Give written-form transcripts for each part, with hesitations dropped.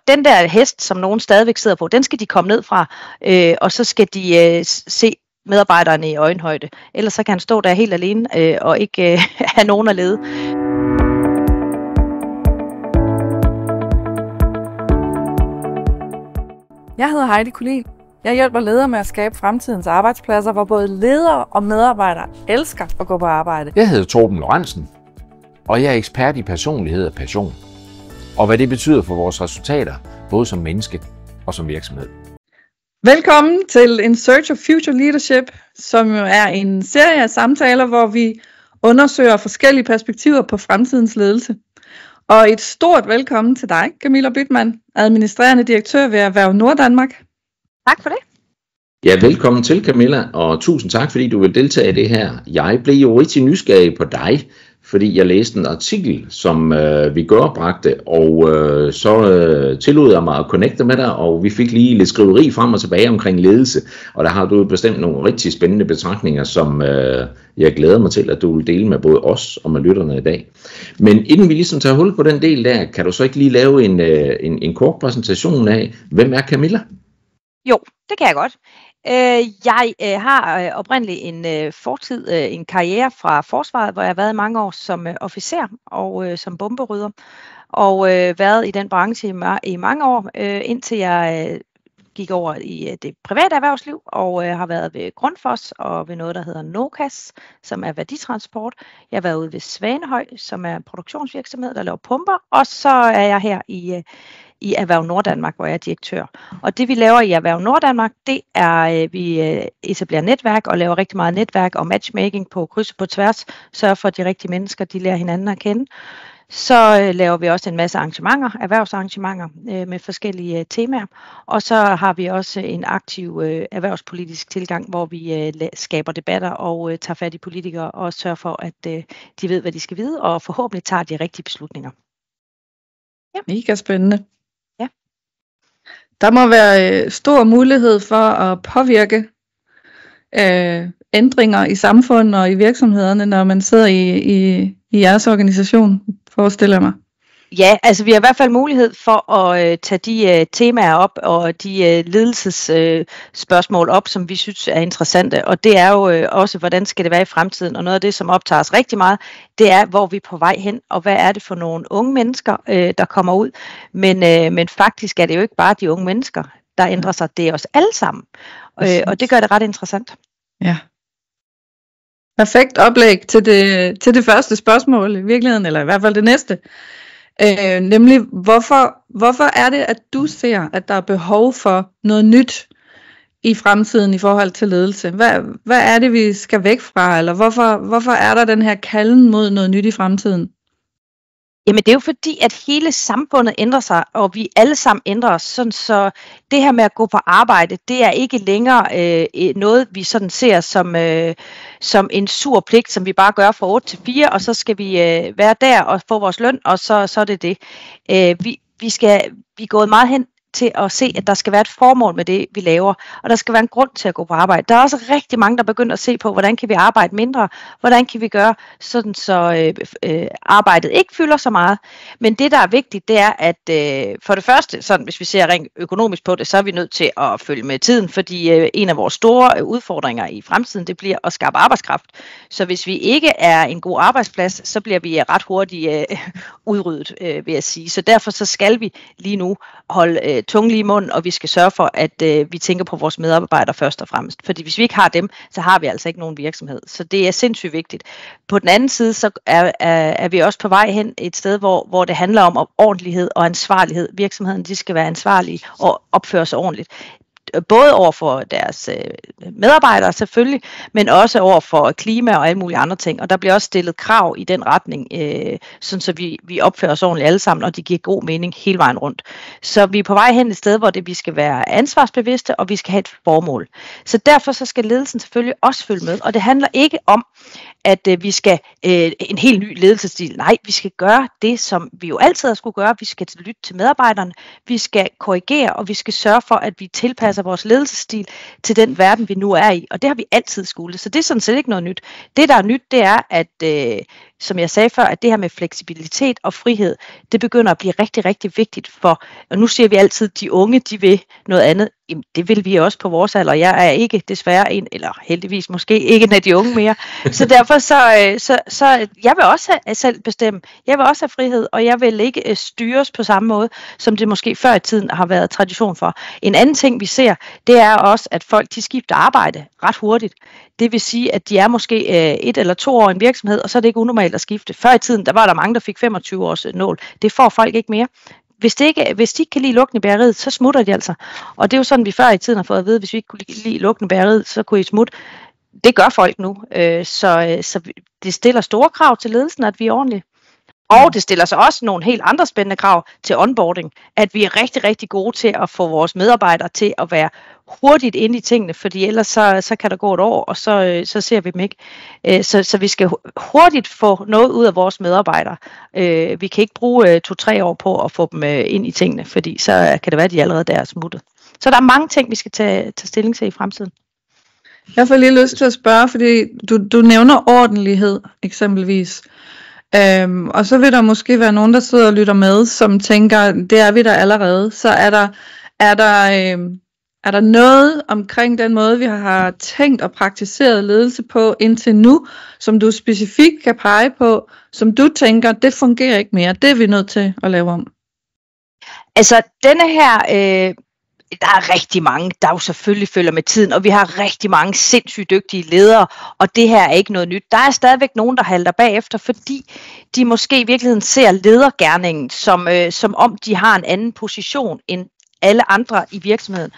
den der hest, som nogen stadigvæk sidder på, den skal de komme ned fra, og så skal de se medarbejderne i øjenhøjde. Ellers så kan han stå der helt alene og ikke have nogen at lede. Jeg hedder Heidi Kuhlin. Jeg hjælper ledere med at skabe fremtidens arbejdspladser, hvor både ledere og medarbejdere elsker at gå på arbejde. Jeg hedder Torben Lorentzen, og jeg er ekspert i personlighed og passion. Og hvad det betyder for vores resultater, både som menneske og som virksomhed. Velkommen til In Search of Future Leadership, som jo er en serie af samtaler, hvor vi undersøger forskellige perspektiver på fremtidens ledelse. Og et stort velkommen til dig, Camilla Bytmann, administrerende direktør ved Erhverv Norddanmark. Tak for det. Ja, velkommen til Camilla, og tusind tak, fordi du vil deltage i det her. Jeg blev jo rigtig nysgerrig på dig, fordi jeg læste en artikel, som vi bragte, og så tillod jeg mig at connecte med dig, og vi fik lige lidt skriveri frem og tilbage omkring ledelse, og der har du bestemt nogle rigtig spændende betragtninger, som jeg glæder mig til, at du vil dele med både os og med lytterne i dag. Men inden vi ligesom tager hul på den del der, kan du så ikke lige lave en kort præsentation af, hvem er Camilla? Jo, det kan jeg godt. Jeg har oprindeligt en fortid, en karriere fra forsvaret, hvor jeg har været i mange år som officer og som bomberydder, og været i den branche i mange år, indtil jeg gik over i det private erhvervsliv, og har været ved Grundfos og ved noget, der hedder Nokas, som er værditransport. Jeg har været ude ved Svanehøj, som er en produktionsvirksomhed, der laver pumper, og så er jeg her i Erhverv Norddanmark, hvor jeg er direktør. Og det vi laver i Erhverv Norddanmark, det er, vi etablerer netværk og laver rigtig meget netværk og matchmaking på kryds og på tværs, sørger for, at de rigtige mennesker, de lærer hinanden at kende. Så laver vi også en masse arrangementer, erhvervsarrangementer med forskellige temaer. Og så har vi også en aktiv erhvervspolitisk tilgang, hvor vi skaber debatter og tager fat i politikere og sørger for, at de ved, hvad de skal vide, og forhåbentlig tager de rigtige beslutninger. Ja. Mega spændende. Ja. Der må være stor mulighed for at påvirke ændringer i samfundet og i virksomhederne, når man sidder i jeres organisation, forestiller jeg mig. Ja, altså vi har i hvert fald mulighed for at tage de temaer op og de ledelsesspørgsmål op, som vi synes er interessante. Og det er jo også, hvordan skal det være i fremtiden? Og noget af det, som optager os rigtig meget, det er, hvor vi er på vej hen, og hvad er det for nogle unge mennesker, der kommer ud. Men faktisk er det jo ikke bare de unge mennesker, der ændrer sig. Det er os alle sammen. Og det gør det ret interessant. Ja. Perfekt oplæg til det første spørgsmål i virkeligheden, eller i hvert fald det næste. Nemlig, hvorfor er det, at du ser, at der er behov for noget nyt i fremtiden i forhold til ledelse? Hvad er det, vi skal væk fra, eller hvorfor er der den her kalden mod noget nyt i fremtiden? Jamen det er jo fordi, at hele samfundet ændrer sig, og vi alle sammen ændrer os. Sådan, så det her med at gå på arbejde, det er ikke længere noget, vi sådan ser som en sur pligt, som vi bare gør fra 8 til 4, og så skal vi være der og få vores løn, og så er det det. Vi er gået meget hen til at se, at der skal være et formål med det, vi laver, og der skal være en grund til at gå på arbejde. Der er også rigtig mange, der begynder at se på, hvordan kan vi arbejde mindre, hvordan kan vi gøre sådan, så arbejdet ikke fylder så meget. Men det, der er vigtigt, det er, at for det første, sådan, hvis vi ser rent økonomisk på det, så er vi nødt til at følge med tiden, fordi en af vores store udfordringer i fremtiden, det bliver at skabe arbejdskraft. Så hvis vi ikke er en god arbejdsplads, så bliver vi ret hurtigt udryddet, vil jeg sige. Så derfor så skal vi lige nu holde tungen lige i munden, og vi skal sørge for, at vi tænker på vores medarbejdere først og fremmest. Fordi hvis vi ikke har dem, så har vi altså ikke nogen virksomhed. Så det er sindssygt vigtigt. På den anden side, så er vi også på vej hen et sted, hvor det handler om ordentlighed og ansvarlighed. Virksomheden, de skal være ansvarlige og opføre sig ordentligt. Både over for deres medarbejdere selvfølgelig, men også over for klima og alle mulige andre ting. Og der bliver også stillet krav i den retning, sådan så vi opfører os ordentligt alle sammen, og det giver god mening hele vejen rundt. Så vi er på vej hen et sted, hvor vi skal være ansvarsbevidste, og vi skal have et formål. Så derfor så skal ledelsen selvfølgelig også følge med, og det handler ikke om, at vi skal en helt ny ledelsesstil. Nej, vi skal gøre det, som vi jo altid har skulle gøre. Vi skal lytte til medarbejderne, vi skal korrigere, og vi skal sørge for, at vi tilpasser vores ledelsesstil til den verden, vi nu er i. Og det har vi altid skulle. Så det er sådan set ikke noget nyt. Det, der er nyt, det er, at som jeg sagde før, at det her med fleksibilitet og frihed, det begynder at blive rigtig, rigtig vigtigt for, og nu siger vi altid, at de unge, de vil noget andet. Jamen, det vil vi også på vores alder. Jeg er ikke desværre eller heldigvis måske ikke en af de unge mere. Så derfor så jeg vil også selv bestemme. Jeg vil også have frihed, og jeg vil ikke styres på samme måde, som det måske før i tiden har været tradition for. En anden ting, vi ser, det er også, at folk de skifter arbejde ret hurtigt. Det vil sige, at de er måske 1 eller 2 år i en virksomhed, og så er det ikke unormalt at skifte. Før i tiden, der var der mange, der fik 25 års nål. Det får folk ikke mere. Hvis de ikke kan lide lugten i bageriet, så smutter de altså. Og det er jo sådan, vi før i tiden har fået at vide, hvis vi ikke kunne lide lugten i bageriet, så kunne I smutte. Det gør folk nu. Så det stiller store krav til ledelsen, at vi er ordentlige. Og det stiller sig også nogle helt andre spændende krav til onboarding, at vi er rigtig, rigtig gode til at få vores medarbejdere til at være hurtigt inde i tingene, fordi ellers så kan der gå et år, og så ser vi dem ikke. Så vi skal hurtigt få noget ud af vores medarbejdere. Vi kan ikke bruge 2-3 år på at få dem ind i tingene, fordi så kan det være, at de allerede der er smuttet. Så der er mange ting, vi skal tage stilling til i fremtiden. Jeg får lige lyst til at spørge, fordi du nævner ordentlighed eksempelvis. Og så vil der måske være nogen, der sidder og lytter med, som tænker, det er vi der allerede. Så er der noget omkring den måde, vi har tænkt og praktiseret ledelse på indtil nu, som du specifikt kan pege på, som du tænker, det fungerer ikke mere, det er vi nødt til at lave om? Altså denne her... Der er rigtig mange, der jo selvfølgelig følger med tiden, og vi har rigtig mange sindssygt dygtige ledere, og det her er ikke noget nyt. Der er stadigvæk nogen, der halter bagefter, fordi de måske i virkeligheden ser ledergerningen, som om de har en anden position end alle andre i virksomheden.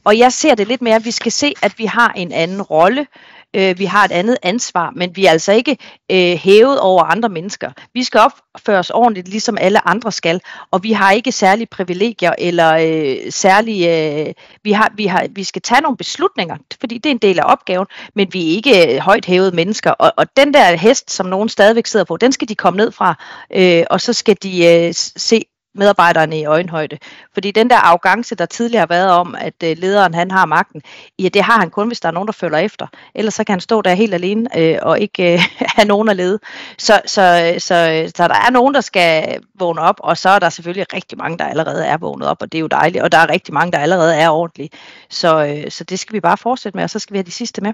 Og jeg ser det lidt mere, at vi skal se, at vi har en anden rolle, vi har et andet ansvar, men vi er altså ikke hævet over andre mennesker. Vi skal opføre os ordentligt, ligesom alle andre skal, og vi har ikke særlige privilegier eller særlige... Vi skal tage nogle beslutninger, fordi det er en del af opgaven, men vi er ikke højt hævede mennesker. Og den der hest, som nogen stadigvæk sidder på, den skal de komme ned fra, og så skal de se medarbejderne i øjenhøjde. Fordi den der arrogance, der tidligere har været om, at lederen han har magten, ja, det har han kun, hvis der er nogen, der følger efter. Ellers så kan han stå der helt alene og ikke have nogen at lede. Så der er nogen, der skal vågne op, og så er der selvfølgelig rigtig mange, der allerede er vågnet op, og det er jo dejligt. Og der er rigtig mange, der allerede er ordentlige. Så det skal vi bare fortsætte med, og så skal vi have de sidste med.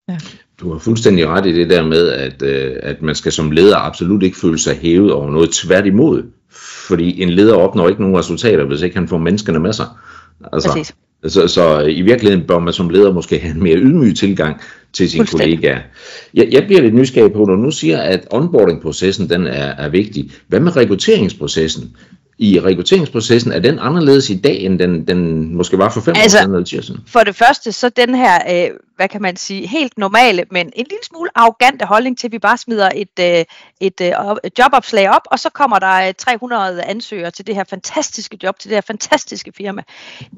Ja. Du har fuldstændig ret i det der med, at man skal som leder absolut ikke føle sig hævet over noget, tværtimod. Fordi en leder opnår ikke nogen resultater, hvis ikke han får menneskene med sig. Altså, så i virkeligheden bør man som leder måske have en mere ydmyg tilgang til sine kollegaer. Jeg bliver lidt nysgerrig på, når du nu siger, at onboarding-processen den er vigtig. Hvad med rekrutteringsprocessen? I rekrutteringsprocessen, er den anderledes i dag, end den måske var for 5 år siden eller 10 år siden? For det første, så den her, hvad kan man sige, helt normale, men en lille smule arrogante holdning til, at vi bare smider et jobopslag op, og så kommer der 300 ansøgere til det her fantastiske job, til det her fantastiske firma.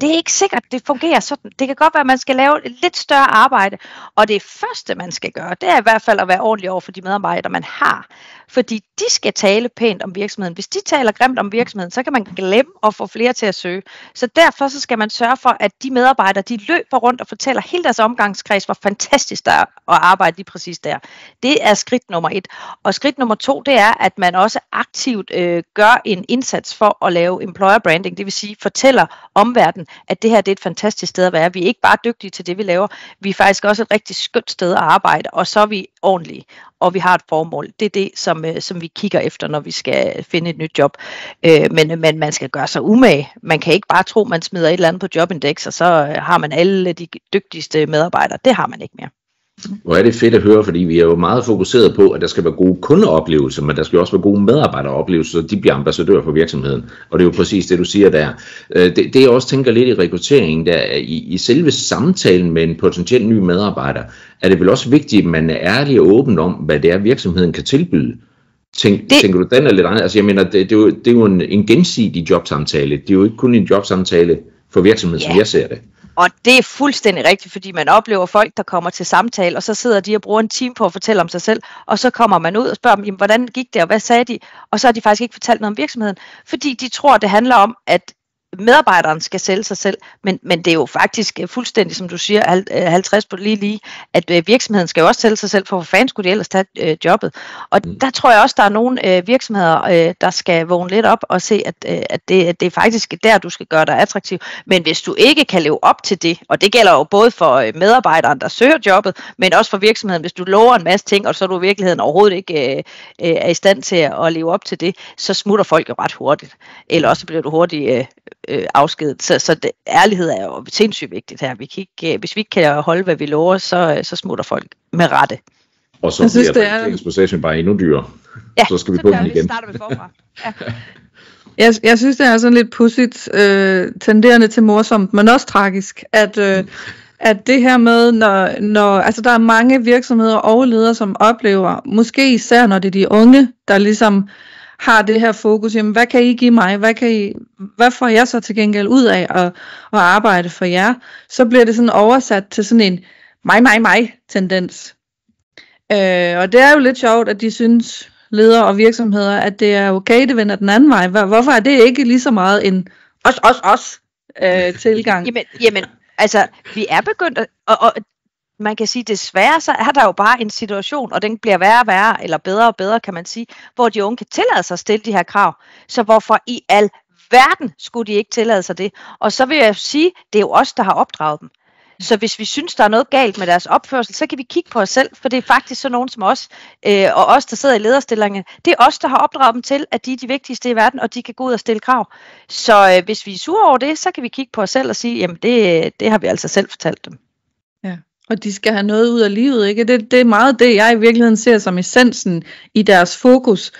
Det er ikke sikkert, det fungerer sådan. Det kan godt være, at man skal lave et lidt større arbejde, og det første, man skal gøre, det er i hvert fald at være ordentlig over for de medarbejdere, man har. Fordi de skal tale pænt om virksomheden. Hvis de taler grimt om virksomheden, så kan man glemme at få flere til at søge. Så derfor så skal man sørge for, at de medarbejdere, de løber rundt og fortæller hele deres omgangskreds, hvor fantastisk det er at arbejde lige præcis der. Det er skridt nummer 1. Og skridt nummer 2, det er, at man også aktivt gør en indsats for at lave employer branding. Det vil sige, fortæller omverdenen, at det her det er et fantastisk sted at være. Vi er ikke bare dygtige til det, vi laver. Vi er faktisk også et rigtig skønt sted at arbejde, og så er vi ordentlige. Og vi har et formål. Det er det, som vi kigger efter, når vi skal finde et nyt job. Men man skal gøre sig umage. Man kan ikke bare tro, man smider et eller andet på Jobindex, og så har man alle de dygtigste medarbejdere. Det har man ikke mere. Hvor er det fedt at høre, fordi vi er jo meget fokuseret på, at der skal være gode kundeoplevelser, men der skal også være gode medarbejderoplevelser, så de bliver ambassadører for virksomheden. Og det er jo præcis det, du siger der. Det jeg også tænker lidt i rekrutteringen, der i selve samtalen med en potentiel ny medarbejder, er det vel også vigtigt, at man er ærlig og åben om, hvad det er, virksomheden kan tilbyde. Tænker du, den er lidt andet? Altså jeg mener, det er jo en gensidig jobsamtale. Det er jo ikke kun en jobsamtale for virksomheden, som jeg ser det. Og det er fuldstændig rigtigt, fordi man oplever folk, der kommer til samtale, og så sidder de og bruger en time på at fortælle om sig selv, og så kommer man ud og spørger dem, jamen, hvordan gik det, og hvad sagde de? Og så har de faktisk ikke fortalt noget om virksomheden, fordi de tror, det handler om, at medarbejderen skal sælge sig selv, men det er jo faktisk fuldstændig, som du siger, 50 på lige, at virksomheden skal jo også sælge sig selv, for hvor fanden skulle de ellers tage jobbet. Og der tror jeg også, der er nogle virksomheder, der skal vågne lidt op og se, at det er faktisk der, du skal gøre dig attraktiv. Men hvis du ikke kan leve op til det, og det gælder jo både for medarbejderen, der søger jobbet, men også for virksomheden, hvis du lover en masse ting, og så er du i virkeligheden overhovedet ikke er i stand til at leve op til det, så smutter folk jo ret hurtigt. Eller også bliver du hurtigt afskedet. Så ærlighed er jo sindssygt vigtigt her. Hvis vi ikke kan holde, hvad vi lover, så smutter folk med rette. Og så bliver rekrutteringsprocessen bare endnu dyrere. Ja, så skal vi på den igen. Så starter vi forfra. Ja. Jeg synes, det er sådan lidt pudsigt, tenderende til morsomt, men også tragisk, at det her med, når altså der er mange virksomheder og ledere, som oplever, måske især når det er de unge, der ligesom har det her fokus, jamen hvad kan I give mig, hvad får jeg så til gengæld ud af at arbejde for jer, så bliver det sådan oversat til sådan en mig tendens. Og det er jo lidt sjovt, at de synes, ledere og virksomheder, at det er okay, det vender den anden vej. Hvorfor er det ikke lige så meget en os tilgang? Jamen, altså, vi er begyndt og man kan sige, desværre så er der jo bare en situation, og den bliver værre og værre, eller bedre og bedre, kan man sige, hvor de unge kan tillade sig at stille de her krav. Så hvorfor i al verden skulle de ikke tillade sig det? Og så vil jeg sige, det er jo os, der har opdraget dem. Så hvis vi synes, der er noget galt med deres opførsel, så kan vi kigge på os selv, for det er faktisk så nogen som os, og os, der sidder i lederstillingerne. Det er os, der har opdraget dem til, at de er de vigtigste i verden, og de kan gå ud og stille krav. Så hvis vi er sure over det, så kan vi kigge på os selv og sige, jamen det har vi altså selv fortalt dem. Ja, og de skal have noget ud af livet, ikke? Det er meget det, jeg i virkeligheden ser som essensen i deres fokus.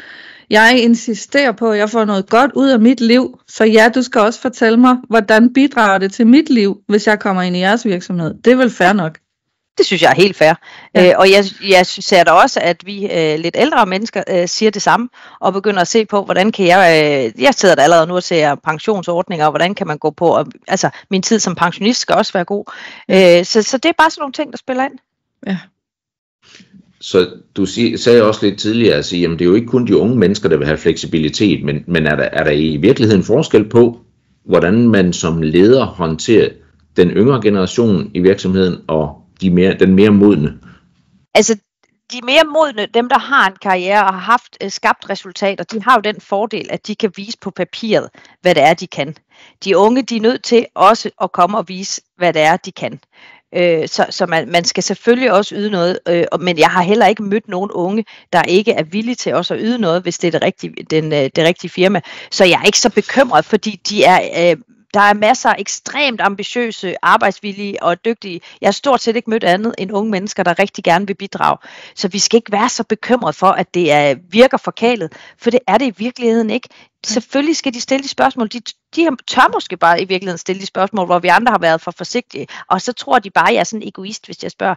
Jeg insisterer på, at jeg får noget godt ud af mit liv, så ja, du skal også fortælle mig, hvordan bidrager det til mit liv, hvis jeg kommer ind i jeres virksomhed. Det er vel fair nok? Det synes jeg er helt fair. Ja. Og jeg ser da også, at vi lidt ældre mennesker siger det samme, og begynder at se på, hvordan kan jeg sidder der allerede nu og ser pensionsordninger, og hvordan kan man gå på, og, altså min tid som pensionist skal også være god. Så det er bare sådan nogle ting, der spiller ind. Ja. Så du sagde også lidt tidligere at sige, at det er jo ikke kun de unge mennesker, der vil have fleksibilitet, men er der i virkeligheden forskel på, hvordan man som leder håndterer den yngre generation i virksomheden og den mere modne? Altså de mere modne, dem der har en karriere og har haft skabt resultater, de har jo den fordel, at de kan vise på papiret, hvad det er, de kan. De unge, de er nødt til også at komme og vise, hvad det er, de kan. Så man skal selvfølgelig også yde noget, men jeg har heller ikke mødt nogen unge, der ikke er villige til også at yde noget, hvis det er det rigtige firma. Så jeg er ikke så bekymret, fordi der er masser af ekstremt ambitiøse, arbejdsvillige og dygtige. Jeg har stort set ikke mødt andet end unge mennesker, der rigtig gerne vil bidrage. Så vi skal ikke være så bekymret for, at det virker forkælet, for det er det i virkeligheden ikke. Selvfølgelig skal de stille de spørgsmål. De tør måske bare i virkeligheden stille de spørgsmål, hvor vi andre har været for forsigtige. Og så tror de bare, at jeg er sådan egoist, hvis jeg spørger.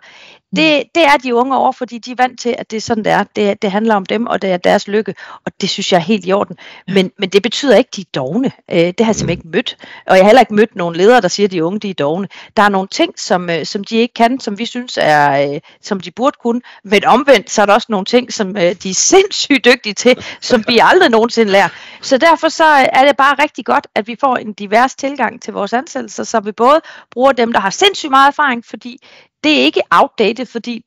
Det er de unge over, fordi de er vant til, at det er sådan, det er. Det handler om dem, og det er deres lykke. Og det synes jeg er helt i orden. Men det betyder ikke, at de er dovne. Det har jeg simpelthen ikke mødt. Og jeg har heller ikke mødt nogen ledere, der siger, at de unge de er dovne. Der er nogle ting, som de ikke kan, som vi synes er, som de burde kunne. Men omvendt, så er der også nogle ting, som de er sindssygt dygtige til, som vi aldrig nogensinde lærer. Så derfor så er det bare rigtig godt, at vi får en divers tilgang til vores ansættelser, så vi både bruger dem, der har sindssygt meget erfaring, fordi det er ikke outdated, fordi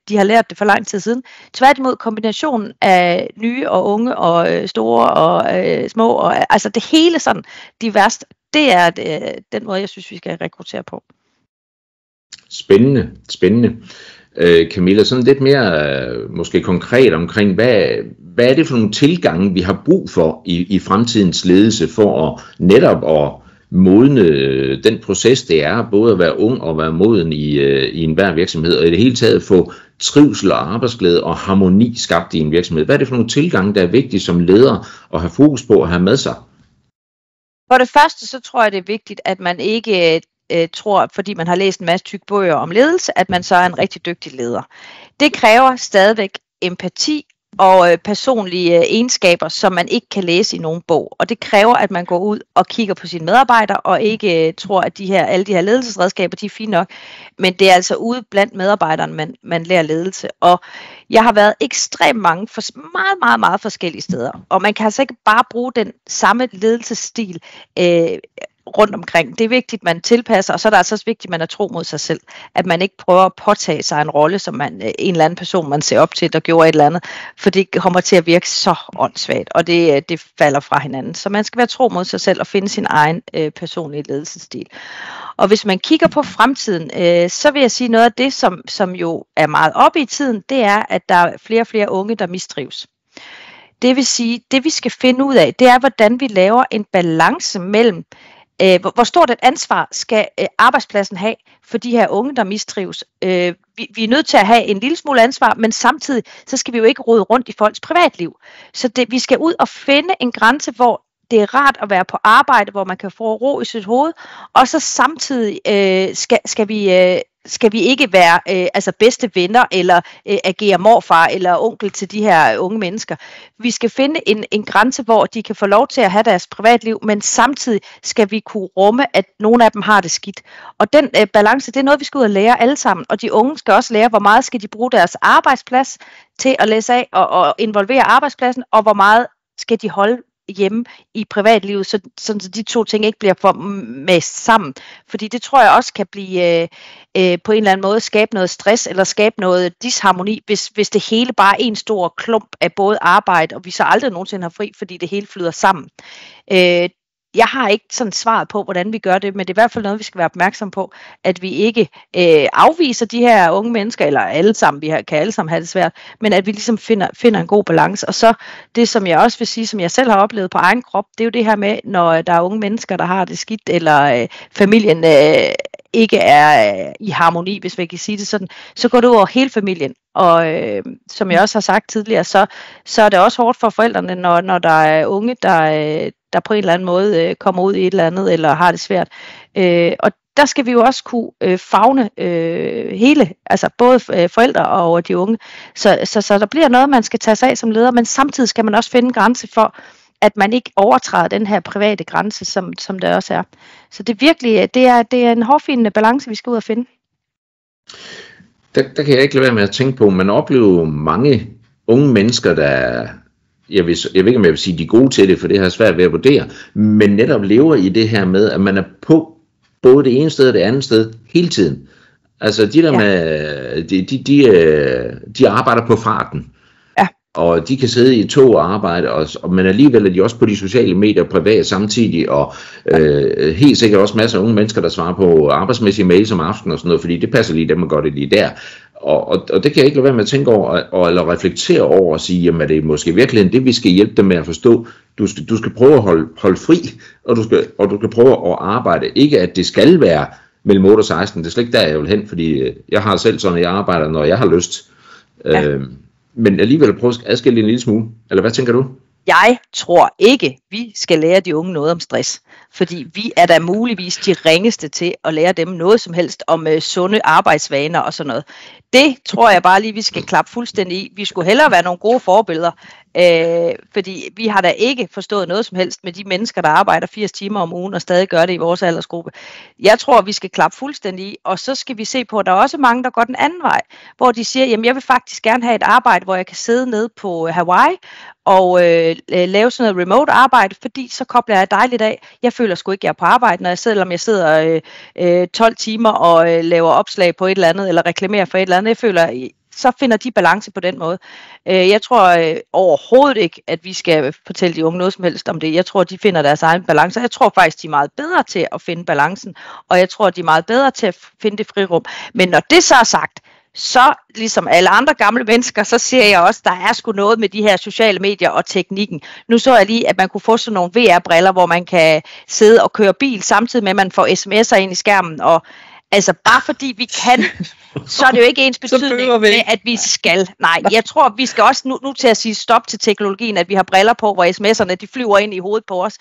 de har lært det for lang tid siden. Tværtimod kombinationen af nye og unge og store og små, og, altså det hele sådan diverst, det er den måde, jeg synes, vi skal rekruttere på. Spændende. Camilla, sådan lidt mere måske konkret omkring, hvad er det for nogle tilgange, vi har brug for i fremtidens ledelse for netop at modne den proces, det er både at være ung og være moden i enhver virksomhed, og i det hele taget få trivsel og arbejdsglæde og harmoni skabt i en virksomhed. Hvad er det for nogle tilgange, der er vigtige som leder at have fokus på at have med sig? For det første, så tror jeg, det er vigtigt, at man ikke tror, fordi man har læst en masse tykke bøger om ledelse, at man så er en rigtig dygtig leder. Det kræver stadigvæk empati og personlige egenskaber, som man ikke kan læse i nogen bog. Og det kræver, at man går ud og kigger på sine medarbejdere, og ikke tror, at alle de her ledelsesredskaber, de er fine nok. Men det er altså ude blandt medarbejderne, man lærer ledelse. Og jeg har været ekstremt mange, meget forskellige steder. Og man kan altså ikke bare bruge den samme ledelsesstil rundt omkring. Det er vigtigt, at man tilpasser, og så er det altså også vigtigt, at man er tro mod sig selv. At man ikke prøver at påtage sig en rolle, som en eller anden person, man ser op til, der gjorde et eller andet, for det kommer til at virke så åndssvagt, og det falder fra hinanden. Så man skal være tro mod sig selv og finde sin egen personlige ledelsesstil. Og hvis man kigger på fremtiden, så vil jeg sige noget af det, som jo er meget oppe i tiden, det er, at der er flere og flere unge, der mistrives. Det vil sige, det vi skal finde ud af, det er, hvordan vi laver en balance mellem hvor stort et ansvar skal arbejdspladsen have for de her unge, der mistrives. Vi er nødt til at have en lille smule ansvar, men samtidig så skal vi jo ikke rode rundt i folks privatliv. Så vi skal ud og finde en grænse, hvor det er rart at være på arbejde, hvor man kan få ro i sit hoved, og så samtidig skal vi ikke være bedste venner, eller agere morfar eller onkel til de her unge mennesker. Vi skal finde en grænse, hvor de kan få lov til at have deres privatliv, men samtidig skal vi kunne rumme, at nogle af dem har det skidt. Og den balance, det er noget, vi skal ud og lære alle sammen, og de unge skal også lære, hvor meget skal de bruge deres arbejdsplads til at læse af og involvere arbejdspladsen, og hvor meget skal de holde hjemme i privatlivet, så de to ting ikke bliver for mast sammen. Fordi det tror jeg også kan blive på en eller anden måde skabe noget stress, eller skabe noget disharmoni, hvis det hele bare er en stor klump af både arbejde, og vi så aldrig nogensinde har fri, fordi det hele flyder sammen. Jeg har ikke sådan svaret på, hvordan vi gør det, men det er i hvert fald noget, vi skal være opmærksom på, at vi ikke afviser de her unge mennesker, eller alle sammen, kan alle sammen have det svært, men at vi ligesom finder en god balance. Og så det, som jeg også vil sige, som jeg selv har oplevet på egen krop, det er jo det her med, når der er unge mennesker, der har det skidt, eller familien ikke er i harmoni, hvis vi kan sige det sådan, så går det over hele familien. Og som jeg også har sagt tidligere, så er det også hårdt for forældrene, når der er unge, der på en eller anden måde kommer ud i et eller andet, eller har det svært. Og der skal vi jo også kunne favne hele, altså både forældre og de unge. Så der bliver noget, man skal tage sig af som leder, men samtidig skal man også finde en grænse for, at man ikke overtræder den her private grænse, som der også er. Så det er virkelig, det er en hårfin balance, vi skal ud og finde. Der kan jeg ikke lade være med at tænke på, man oplever mange unge mennesker, der, jeg ved ikke om jeg vil sige, de er gode til det, for det har jeg svært ved at vurdere, men netop lever i det her med, at man er på både det ene sted og det andet sted hele tiden. Altså de der med, de arbejder på farten. Og de kan sidde i tog og arbejde, men alligevel er de også på de sociale medier privat samtidig, og helt sikkert også masser af unge mennesker, der svarer på arbejdsmæssige mails om aftenen og sådan noget, fordi det passer lige dem, og gør det lige der. Og det kan jeg ikke lade være med at tænke over, eller reflektere over og sige, jamen er det måske virkelig det, vi skal hjælpe dem med at forstå. Du skal prøve at holde fri, og du skal prøve at arbejde. Ikke at det skal være mellem 8 og 16, det er slet ikke der, jeg vil hen, fordi jeg har selv sådan, at jeg arbejder, når jeg har lyst. Ja. Men alligevel prøve at adskille en lille smule. Eller hvad tænker du? Jeg tror ikke, vi skal lære de unge noget om stress. Fordi vi er da muligvis de ringeste til at lære dem noget som helst om sunde arbejdsvaner og sådan noget. Det tror jeg bare lige, vi skal klappe fuldstændig i. Vi skulle hellere være nogle gode forbilleder. Fordi vi har da ikke forstået noget som helst med de mennesker, der arbejder 80 timer om ugen og stadig gør det i vores aldersgruppe. Jeg tror, vi skal klappe fuldstændig i, og så skal vi se på, at der er også mange, der går den anden vej, hvor de siger, jamen jeg vil faktisk gerne have et arbejde, hvor jeg kan sidde nede på Hawaii og lave sådan noget remote arbejde, fordi så kobler jeg dejligt af. Jeg føler sgu ikke, jeg er på arbejde, selvom jeg sidder 12 timer og laver opslag på et eller andet, eller reklamerer for et eller andet. Jeg føler, så finder de balance på den måde. Jeg tror overhovedet ikke, at vi skal fortælle de unge noget som helst om det. Jeg tror, de finder deres egen balance. Jeg tror faktisk, de er meget bedre til at finde balancen, og jeg tror, de er meget bedre til at finde det frirum. Men når det så er sagt, så ligesom alle andre gamle mennesker, så ser jeg også, der er sgu noget med de her sociale medier og teknikken. Nu så jeg lige, at man kunne få sådan nogle VR-briller, hvor man kan sidde og køre bil, samtidig med, at man får sms'er ind i skærmen, og Altså bare fordi vi kan, så er det jo ikke ens betydning med, at vi skal. Nej, jeg tror, vi skal også nu til at sige stop til teknologien, at vi har briller på, hvor sms'erne de flyver ind i hovedet på os,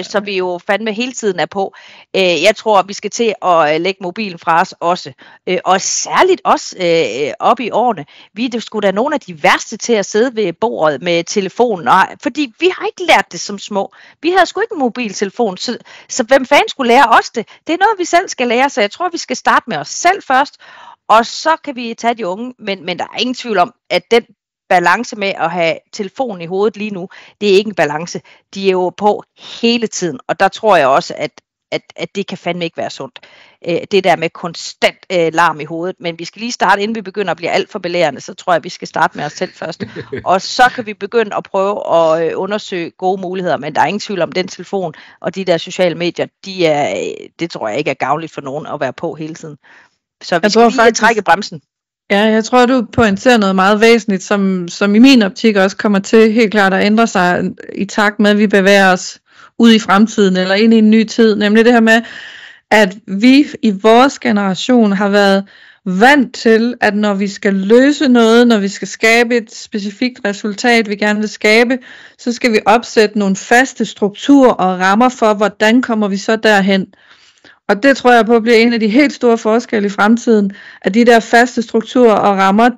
så vi jo fandme hele tiden er på. Jeg tror, vi skal til at lægge mobilen fra os også. Og særligt også op i årene. Vi er sgu da nogle af de værste til at sidde ved bordet med telefonen, fordi vi har ikke lært det som små. Vi havde sgu ikke en mobiltelefon, så hvem fanden skulle lære os det? Det er noget, vi selv skal lære, så jeg tror, vi skal starte med os selv først, og så kan vi tage de unge, men der er ingen tvivl om, at den balance med at have telefonen i hovedet lige nu, det er ikke en balance. De er jo på hele tiden, og der tror jeg også, at det kan fandme ikke være sundt. Det der med konstant larm i hovedet, men vi skal lige starte, inden vi begynder at blive alt for belærende, så tror jeg, at vi skal starte med os selv først. Og så kan vi begynde at prøve at undersøge gode muligheder, men der er ingen tvivl om den telefon og de der sociale medier, det tror jeg ikke er gavnligt for nogen at være på hele tiden. Så vi skal lige trække bremsen. Ja, jeg tror, du pointerer noget meget væsentligt, som i min optik også kommer til helt klart at ændre sig i takt med, at vi bevæger os ud i fremtiden eller ind i en ny tid. Nemlig det her med, at vi i vores generation har været vant til, at når vi skal løse noget, når vi skal skabe et specifikt resultat, vi gerne vil skabe, så skal vi opsætte nogle faste strukturer og rammer for, hvordan kommer vi så derhen. Og det tror jeg på bliver en af de helt store forskelle i fremtiden, at de der faste strukturer og rammer,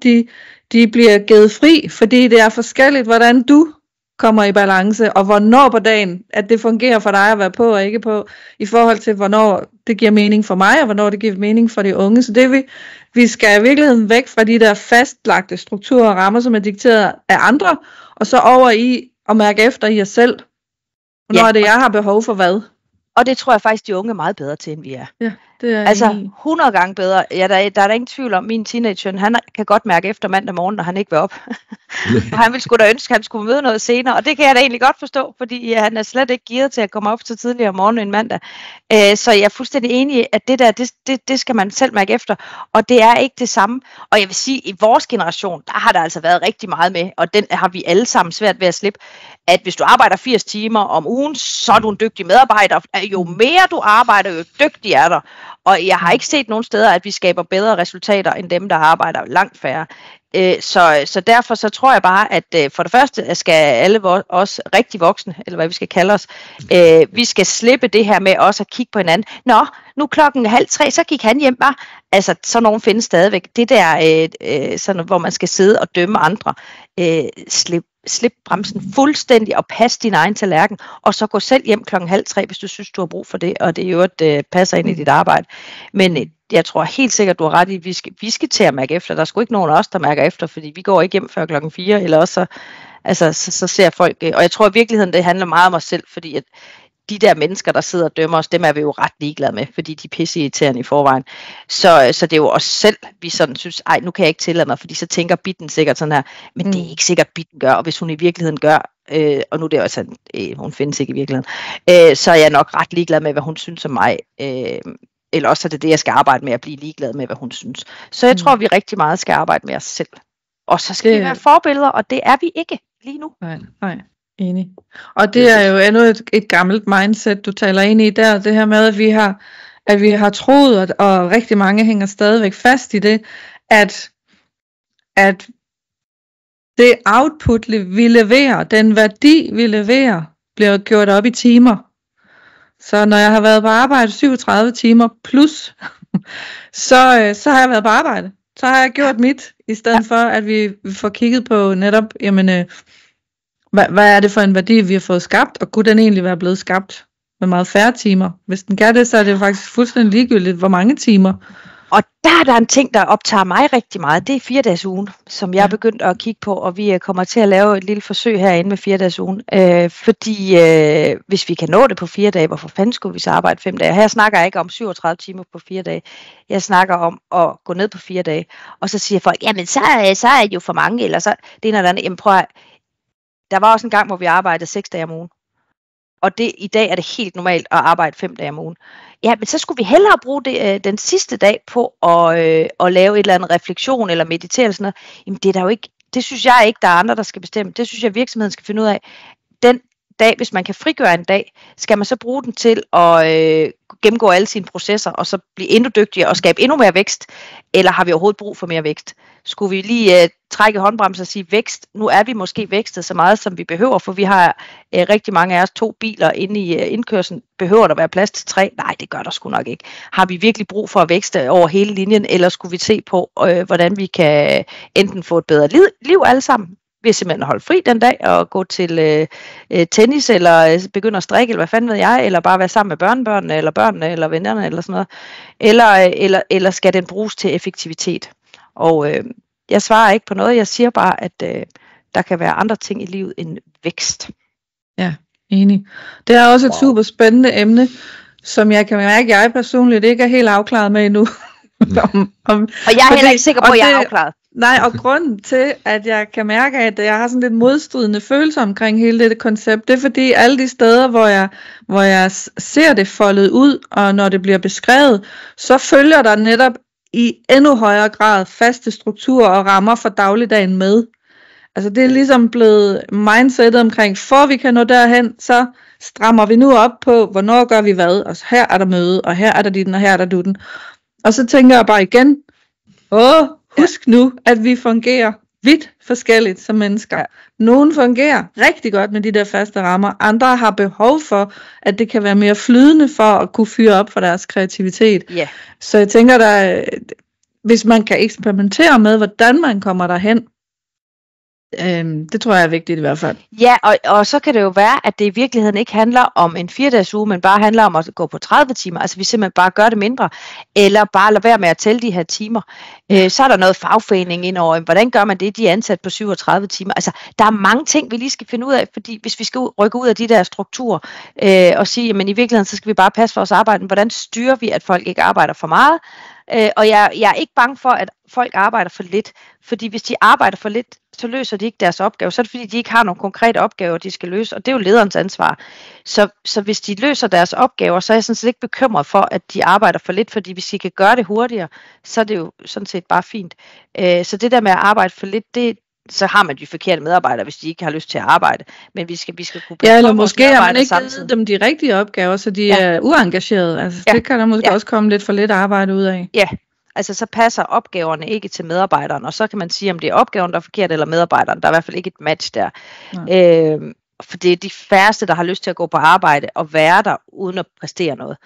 de bliver givet fri, fordi det er forskelligt, hvordan du kommer i balance, og hvornår på dagen, at det fungerer for dig at være på og ikke på, i forhold til, hvornår det giver mening for mig, og hvornår det giver mening for de unge. Så det vi skal i virkeligheden væk fra de der fastlagte strukturer og rammer, som er dikteret af andre, og så over i at mærke efter i os selv. Hvornår er det, jeg har behov for hvad? Og det tror jeg faktisk, de unge er meget bedre til, end vi er. Ja, det er altså 100 gange bedre. Ja, der er ingen tvivl om, min teenager, han kan godt mærke efter mandag morgen, når han ikke vil op. Og han ville sgu da ønske, at han skulle møde noget senere. Og det kan jeg da egentlig godt forstå, fordi han er slet ikke gearet til at komme op så tidligere om morgenen en mandag. Så jeg er fuldstændig enig i, at det der, det skal man selv mærke efter. Og det er ikke det samme. Og jeg vil sige, at i vores generation, der har der altså været rigtig meget med, og den har vi alle sammen svært ved at slippe, at hvis du arbejder 80 timer om ugen, så er du en dygtig medarbejder. Jo mere du arbejder, jo dygtigere er der. Og jeg har ikke set nogen steder, at vi skaber bedre resultater, end dem, der arbejder langt færre. Så derfor så tror jeg bare, at for det første skal alle os rigtig voksne, eller hvad vi skal kalde os, vi skal slippe det her med også at kigge på hinanden. Nå, nu 2:30, så gik han hjem, var. Altså, sådan nogen findes stadigvæk. Det der, sådan, hvor man skal sidde og dømme andre. Slip bremsen fuldstændig og pas din egen tallerken, og så gå selv hjem 2:30, hvis du synes, du har brug for det, og det jo passer ind i dit arbejde. Men jeg tror helt sikkert, du har ret i, vi skal til at mærke efter. Der er sgu ikke nogen af os, der mærker efter, fordi vi går ikke hjem før 4:00, eller også så ser folk. Og jeg tror i virkeligheden, det handler meget om os selv, fordi at de der mennesker, der sidder og dømmer os, dem er vi jo ret ligeglade med, fordi de er pisseirriterende i forvejen. Så det er jo os selv, vi sådan synes, ej, nu kan jeg ikke tillade mig, fordi så tænker Bitten sikkert sådan her, men det er ikke sikkert, Bitten gør, og hvis hun i virkeligheden gør, og nu er det også, hun findes ikke i virkeligheden, så er jeg nok ret ligeglad med, hvad hun synes om mig, eller også er det det, jeg skal arbejde med, at blive ligeglad med, hvad hun synes. Så jeg tror, vi rigtig meget skal arbejde med os selv. Og så skal vi være forbilleder, og det er vi ikke lige nu. Nej. Enig. Og det er jo endnu et gammelt mindset, du taler ind i der, det her med, at vi har troet, og rigtig mange hænger stadigvæk fast i det, at det output, vi leverer, den værdi, vi leverer, bliver gjort op i timer. Så når jeg har været på arbejde 37 timer plus, så har jeg været på arbejde. Så har jeg gjort mit, i stedet for, at vi får kigget på netop, jamen, hvad er det for en værdi, vi har fået skabt, og kunne den egentlig være blevet skabt med meget færre timer? Hvis den kan det, så er det faktisk fuldstændig ligegyldigt, hvor mange timer. Og der er der en ting, der optager mig rigtig meget, det er 4-dages-ugen, som jeg er begyndt at kigge på, og vi kommer til at lave et lille forsøg herinde med 4-dages-ugen. Fordi hvis vi kan nå det på 4 dage, hvorfor fanden skulle vi så arbejde 5 dage? Her snakker jeg ikke om 37 timer på 4 dage. Jeg snakker om at gå ned på 4 dage, og så siger folk, jamen så er det jo for mange, eller så det er noget andet. Jamen prøv at, der var også en gang, hvor vi arbejdede 6 dage om ugen. Og i dag er det helt normalt at arbejde 5 dage om ugen. Ja, men så skulle vi hellere bruge den sidste dag på at lave et eller andet refleksion eller meditere eller sådan noget. Jamen det er der jo ikke. Det synes jeg ikke, der er andre, der skal bestemme. Det synes jeg, virksomheden skal finde ud af. dag, hvis man kan frigøre en dag, skal man så bruge den til at gennemgå alle sine processer, og så blive endnu dygtigere og skabe endnu mere vækst, eller har vi overhovedet brug for mere vækst? Skulle vi lige trække håndbremsen og sige vækst? Nu er vi måske vækstet så meget, som vi behøver, for vi har rigtig mange af os 2 biler inde i indkørslen. Behøver der være plads til 3? Nej, det gør der sgu nok ikke. Har vi virkelig brug for at vækste over hele linjen, eller skulle vi se på, hvordan vi kan enten få et bedre liv alle sammen, ved simpelthen at holde fri den dag og gå til tennis, eller begynde at strikke, eller hvad fanden ved jeg, eller bare være sammen med børnebørnene, eller børnene, eller vennerne, eller sådan noget. Eller skal den bruges til effektivitet? Og jeg svarer ikke på noget, jeg siger bare, at der kan være andre ting i livet end vækst. Ja, enig. Det er også et super spændende emne, som jeg kan mærke, at jeg personligt ikke er helt afklaret med endnu. Og jeg er heller ikke sikker på, at jeg er afklaret. Nej, og grunden til, at jeg kan mærke, at jeg har sådan lidt modstridende følelser omkring hele dette koncept, det er fordi alle de steder, hvor jeg ser det foldet ud, og når det bliver beskrevet, så følger der netop i endnu højere grad faste strukturer og rammer for dagligdagen med. Altså det er ligesom blevet mindsetet omkring, for vi kan nå derhen, så strammer vi nu op på, hvornår gør vi hvad, og så her er der møde, og her er der dit, og her er der dutten. Og så tænker jeg bare igen, husk nu, at vi fungerer vidt forskelligt som mennesker. Ja. Nogle fungerer rigtig godt med de der faste rammer, andre har behov for, at det kan være mere flydende for at kunne fyre op for deres kreativitet. Ja. Så jeg tænker, hvis man kan eksperimentere med, hvordan man kommer derhen, det tror jeg er vigtigt i hvert fald. Ja, og så kan det jo være, at det i virkeligheden ikke handler om en 4-dages uge, men bare handler om at gå på 30 timer. Altså vi simpelthen bare gør det mindre, eller bare lade være med at tælle de her timer. Så er der noget fagforening indover. Hvordan gør man det, de er ansat på 37 timer? Altså der er mange ting, vi lige skal finde ud af, fordi hvis vi skal rykke ud af de der strukturer, og sige, men i virkeligheden, så skal vi bare passe for vores arbejde. Hvordan styrer vi, at folk ikke arbejder for meget? Og jeg er ikke bange for, at folk arbejder for lidt, fordi hvis de arbejder for lidt, så løser de ikke deres opgave. Så er det fordi, de ikke har nogle konkrete opgaver, de skal løse, og det er jo lederens ansvar. Så hvis de løser deres opgaver, så er jeg sådan set ikke bekymret for, at de arbejder for lidt, fordi hvis de kan gøre det hurtigere, så er det jo sådan set bare fint. Så det der med at arbejde for lidt, så har man de forkerte medarbejdere, hvis de ikke har lyst til at arbejde. Men vi skal kunne ja, eller måske har man ikke givet dem de rigtige opgaver, så de er uengagerede. Altså, det kan der måske også komme lidt for lidt arbejde ud af. Ja, altså så passer opgaverne ikke til medarbejderen, og så kan man sige, om det er opgaven, der er forkert, eller medarbejderen. Der er i hvert fald ikke et match der. For det er de færreste, der har lyst til at gå på arbejde og være der, uden at præstere noget.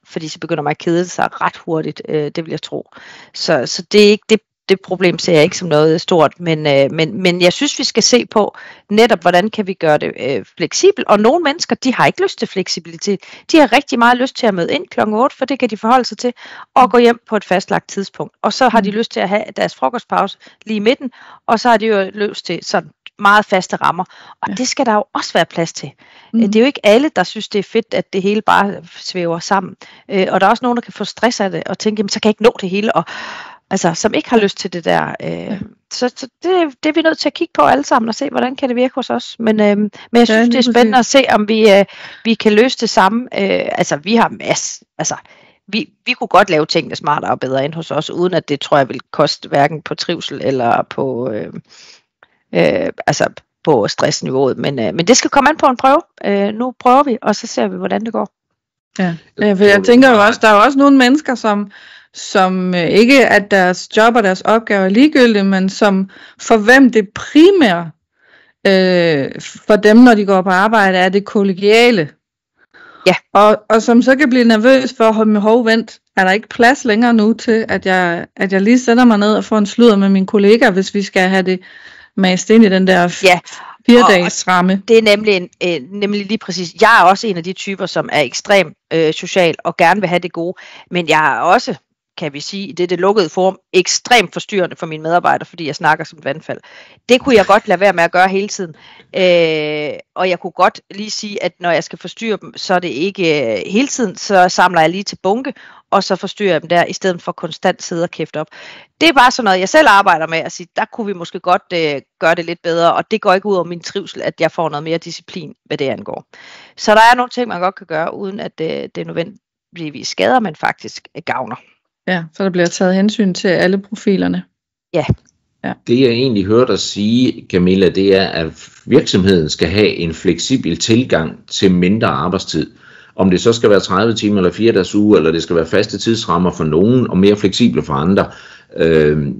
Fordi så begynder man at kede sig ret hurtigt, det vil jeg tro. Så det er ikke det problem ser jeg ikke som noget stort, men jeg synes, vi skal se på netop, hvordan kan vi gøre det fleksibelt. Og nogle mennesker, de har ikke lyst til fleksibilitet. De har rigtig meget lyst til at møde ind kl. 8, for det kan de forholde sig til, og gå hjem på et fastlagt tidspunkt. Og så har de lyst til at have deres frokostpause lige i midten, og så har de jo lyst til sådan meget faste rammer. Og det skal der jo også være plads til. Det er jo ikke alle, der synes, det er fedt, at det hele bare svæver sammen. Og der er også nogen, der kan få stress af det, og tænke, jamen, så kan jeg ikke nå det hele, og altså, som ikke har lyst til det der. Så det er vi nødt til at kigge på alle sammen og se, hvordan kan det virke hos os. Men jeg synes, det er spændende at se, om vi kan løse det samme. Altså, vi har masser. Altså, vi kunne godt lave tingene smartere og bedre end hos os, uden at det, tror jeg, vil koste hverken på trivsel eller på, på stressniveauet. Men det skal komme an på en prøve. Nu prøver vi, og så ser vi, hvordan det går. Ja, for jeg tænker jo også, der er jo også nogle mennesker, som ikke at deres job og deres opgaver er ligegyldige, men som for hvem det primære for dem, når de går på arbejde, er det kollegiale. Ja. Og som så kan blive nervøs for at holde med vent, er der ikke plads længere nu til, at jeg lige sætter mig ned og får en sludder med mine kollegaer, hvis vi skal have det mast ind i den der 4-dages ramme. Det er nemlig lige præcis. Jeg er også en af de typer, som er ekstrem social og gerne vil have det gode, men jeg er også, kan vi sige, i det lukkede form, ekstremt forstyrrende for mine medarbejdere, fordi jeg snakker som et vandfald. Det kunne jeg godt lade være med at gøre hele tiden. Og jeg kunne godt lige sige, at når jeg skal forstyrre dem, så er det ikke hele tiden, så samler jeg lige til bunke, og så forstyrrer jeg dem der, i stedet for konstant sidde og kæfte op. Det er bare sådan noget, jeg selv arbejder med, at sige, der kunne vi måske godt gøre det lidt bedre, og det går ikke ud over min trivsel, at jeg får noget mere disciplin, hvad det angår. Så der er nogle ting, man godt kan gøre, uden at det nødvendigvis skader, men faktisk gavner. Ja, så der bliver taget hensyn til alle profilerne. Ja. Det jeg egentlig hørte dig sige, Camilla, det er, at virksomheden skal have en fleksibel tilgang til mindre arbejdstid. Om det så skal være 30 timer eller 4 dages uge, eller det skal være faste tidsrammer for nogen, og mere fleksible for andre.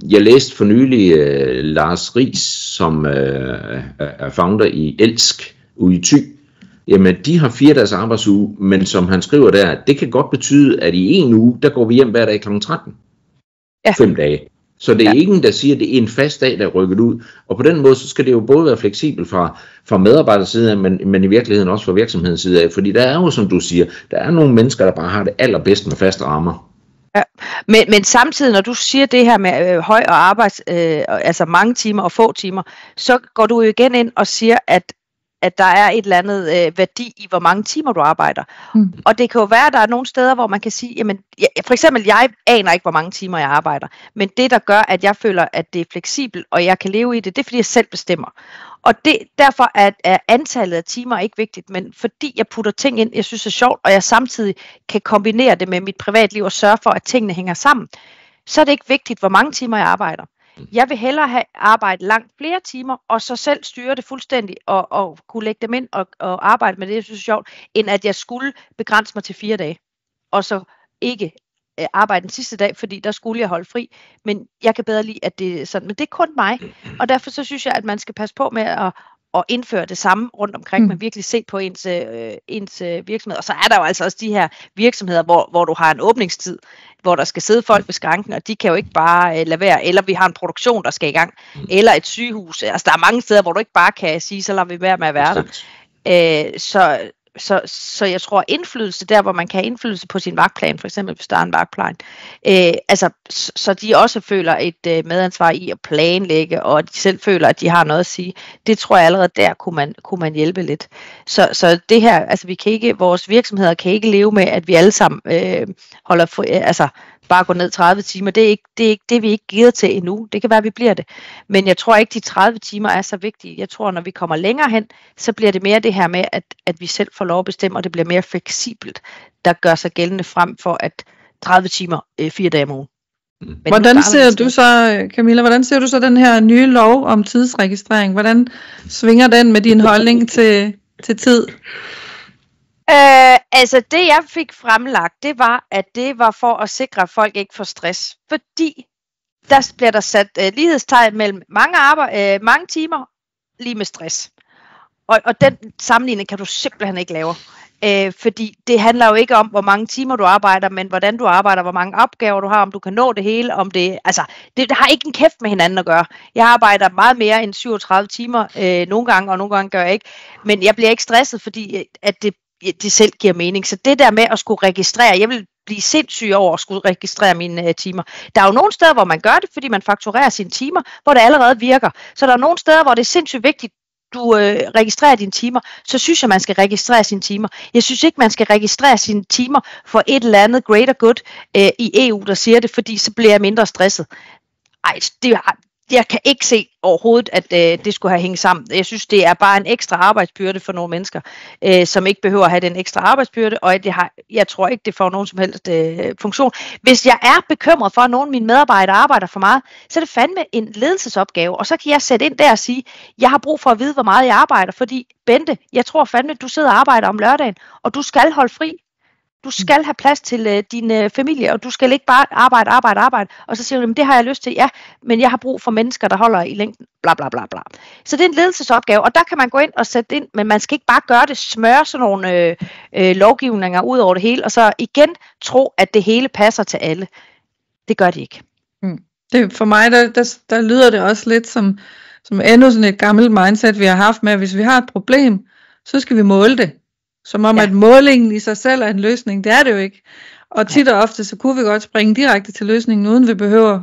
Jeg læste for nylig Lars Riis, som er founder i Elsk ude i Thy. Jamen, de har 4 dages arbejdsuge, men som han skriver der, det kan godt betyde, at i en uge, der går vi hjem hver dag kl. 13. 5 dage. Så det er ingen, der siger, at det er en fast dag, der er rykket ud. Og på den måde, så skal det jo både være fleksibelt fra medarbejdersiden side, men i virkeligheden også fra virksomhedens side af. Fordi der er jo, som du siger, der er nogle mennesker, der bare har det allerbedst med faste rammer. Ja, men samtidig, når du siger det her med høj og arbejds, altså mange timer og få timer, så går du jo igen ind og siger, at der er et eller andet værdi i, hvor mange timer du arbejder. Og det kan jo være, at der er nogle steder, hvor man kan sige, jamen, for eksempel, jeg aner ikke, hvor mange timer jeg arbejder, men det, der gør, at jeg føler, at det er fleksibelt, og jeg kan leve i det, det er, fordi jeg selv bestemmer. Og derfor er antallet af timer ikke vigtigt, men fordi jeg putter ting ind, jeg synes er sjovt, og jeg samtidig kan kombinere det med mit privatliv og sørge for, at tingene hænger sammen, så er det ikke vigtigt, hvor mange timer jeg arbejder. Jeg vil hellere have arbejdet langt flere timer, og så selv styre det fuldstændig, og kunne lægge dem ind og arbejde med det, jeg synes er sjovt, end at jeg skulle begrænse mig til 4 dage, og så ikke arbejde den sidste dag, fordi der skulle jeg holde fri. Men jeg kan bedre lide, at det er sådan. Men det er kun mig, og derfor så synes jeg, at man skal passe på med at indføre det samme rundt omkring, men virkelig se på ens virksomhed. Og så er der jo altså også de her virksomheder, hvor du har en åbningstid, hvor der skal sidde folk ved skranken, og de kan jo ikke bare lade være, eller vi har en produktion, der skal i gang, eller et sygehus. Altså der er mange steder, hvor du ikke bare kan sige, så lader vi være med at være der. Så jeg tror, indflydelse der, hvor man kan have indflydelse på sin vagtplan, for eksempel hvis der er en vagtplan, så de også føler et medansvar i at planlægge, og de selv føler, at de har noget at sige. Det tror jeg allerede der kunne man hjælpe lidt. Så det her, altså vores virksomheder kan ikke leve med, at vi alle sammen holder fri, altså bare gå ned 30 timer. Det er ikke det, vi ikke givet til endnu. Det kan være, at vi bliver det. Men jeg tror ikke, de 30 timer er så vigtige. Jeg tror, når vi kommer længere hen, så bliver det mere det her med, at vi selv får lov at bestemme, og det bliver mere fleksibelt, der gør sig gældende frem for, at 30 timer 4 dage om ugen. Hvordan ser du så, Camilla, hvordan ser du så den her nye lov om tidsregistrering? Hvordan svinger den med din holdning til tid? Altså det jeg fik fremlagt, det var, at det var for at sikre, at folk ikke får stress. Fordi der bliver der sat lighedstegn mellem mange timer lige med stress. Og den sammenligning kan du simpelthen ikke lave. Fordi det handler jo ikke om, hvor mange timer du arbejder, men hvordan du arbejder, hvor mange opgaver du har, om du kan nå det hele, om det, altså, det har ikke en kæft med hinanden at gøre. Jeg arbejder meget mere end 37 timer nogle gange, og nogle gange gør jeg ikke. Men jeg bliver ikke stresset, fordi at det selv giver mening. Så det der med at skulle registrere, jeg vil blive sindssyg over at skulle registrere mine timer. Der er jo nogle steder, hvor man gør det, fordi man fakturerer sine timer, hvor det allerede virker. Så der er nogle steder, hvor det er sindssygt vigtigt, du registrerer dine timer, så synes jeg, man skal registrere sine timer. Jeg synes ikke, man skal registrere sine timer for et eller andet greater good i EU, der siger det, fordi så bliver jeg mindre stresset. Ej, jeg kan ikke se overhovedet, at det skulle have hængt sammen. Jeg synes, det er bare en ekstra arbejdsbyrde for nogle mennesker, som ikke behøver at have den ekstra arbejdsbyrde, og jeg tror ikke, det får nogen som helst funktion. Hvis jeg er bekymret for, at nogle af mine medarbejdere arbejder for meget, så er det fandme en ledelsesopgave, og så kan jeg sætte ind der og sige, jeg har brug for at vide, hvor meget jeg arbejder, fordi Bente, jeg tror fandme, du sidder og arbejder om lørdagen, og du skal holde fri. Du skal have plads til din familie, og du skal ikke bare arbejde. Og så siger du, det har jeg lyst til, ja, men jeg har brug for mennesker, der holder i længden, bla bla bla bla. Så det er en ledelsesopgave, og der kan man gå ind og sætte ind, men man skal ikke bare gøre det, smøre sådan nogle lovgivninger ud over det hele, og så igen tro, at det hele passer til alle. Det gør det ikke. Det, for mig, der lyder det også lidt som endnu sådan et gammelt mindset, vi har haft med, at hvis vi har et problem, så skal vi måle det. Som om at målingen i sig selv er en løsning. Det er det jo ikke. Og tit og ofte, så kunne vi godt springe direkte til løsningen, uden vi behøver at